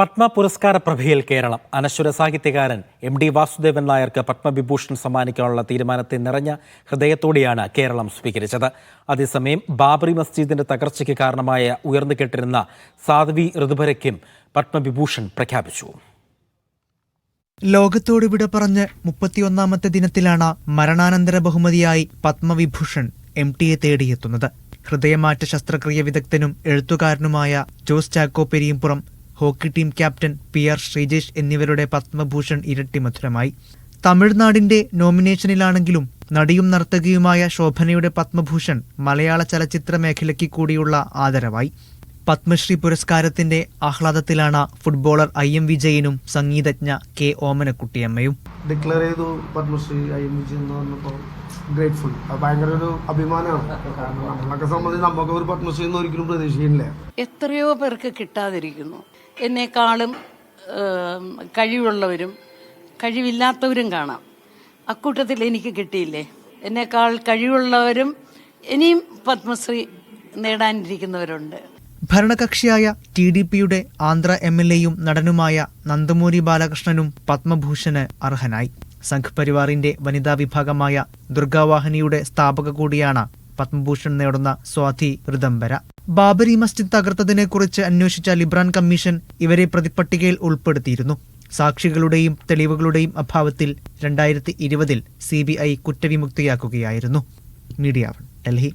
പത്മ പുരസ്കാര പ്രഭയിൽ കേരളം. അനശ്വര സാഹിത്യകാരൻ MD വാസുദേവൻ നായർക്ക് പത്മവിഭൂഷൺ സമ്മാനിക്കാനുള്ള തീരുമാനത്തെ നിറഞ്ഞ ഹൃദയത്തോടെയാണ് കേരളം സ്വീകരിച്ചത്. അതേസമയം ബാബറി മസ്ജിദിന്റെ തകർച്ചയ്ക്ക് കാരണമായ ഉയർന്നുകെട്ടിരുന്ന സാധ്വി ഋതുപരയ്ക്കും പത്മവിഭൂഷൺ പ്രഖ്യാപിച്ചു. ലോകത്തോട് വിട പറഞ്ഞ് 31ാമത്തെ ദിനത്തിലാണ് മരണാനന്തര ബഹുമതിയായി പത്മവിഭൂഷൺ MTയെ തേടിയെത്തുന്നത്. ഹൃദയമാറ്റ ശസ്ത്രക്രിയ വിദഗ്ധനും എഴുത്തുകാരനുമായ Jose Chacko Periappuram, hockey team captain PR Sreejesh എന്നിവരുടെ പത്മഭൂഷൺ ഇരട്ടി മധുരമായി. തമിഴ്നാടിന്റെ നോമിനേഷനിലാണെങ്കിലും നടിയും നർത്തകിയുമായ ശോഭനയുടെ പത്മഭൂഷൺ മലയാള ചലച്ചിത്ര മേഖലയ്ക്ക് കൂടിയുള്ള ആദരവായി. പത്മശ്രീ പുരസ്കാരത്തിന്റെ ആഹ്ലാദത്തിലാണ് ഫുട്ബോളർ IM വിജയനും സംഗീതജ്ഞ K ഓമനക്കുട്ടിയമ്മയും. ഡിക്ലെയർ ചെയ്തു പത്മശ്രീ IM വിജയൻ എന്ന് പറഞ്ഞപ്പോൾ ഗ്രേറ്റ്ഫുൾ. ഭയങ്കര ഒരു അഭിമാനമാണ്. കാരണം നമ്മളൊക്കെ സംബന്ധിച്ച് നമുക്ക് ഒരു പത്മശ്രീ എന്ന് ഒരിക്കലും പ്രതീക്ഷിക്കുന്നില്ല. എത്രയോ പേർക്ക് കിട്ടാതിരിക്കുന്നു. എന്നെക്കാളും കഴിവുള്ളവരും കഴിവില്ലാത്തവരും കാണാം. അക്കൂട്ടത്തിൽ എനിക്ക് കിട്ടിയില്ലേ. എന്നേക്കാൾ കഴിവുള്ളവരും ഇനിയും പത്മശ്രീ നേടാനിരിക്കുന്നവരുണ്ട്. ഭരണകക്ഷിയായ TDPയുടെ ആന്ധ്ര MLAയും നടനുമായ നന്ദമൂരി ബാലകൃഷ്ണനും പത്മഭൂഷണ് അർഹനായി. സംഘ് പരിവാറിന്റെ വനിതാ വിഭാഗമായ ദുർഗാവാഹിനിയുടെ സ്ഥാപക കൂടിയാണ് പത്മഭൂഷൺ നേടുന്ന സ്വാതി ഋതംബര. ബാബരി മസ്ജിദ് തകർത്തതിനെക്കുറിച്ച് അന്വേഷിച്ച ലിബ്രാൻ കമ്മീഷൻ ഇവരെ പ്രതിപട്ടികയിൽ ഉൾപ്പെടുത്തിയിരുന്നു. സാക്ഷികളുടെയും തെളിവുകളുടെയും അഭാവത്തിൽ 2020 CBI കുറ്റവിമുക്തിയാക്കുകയായിരുന്നു. മീഡിയ 1, ഡൽഹി.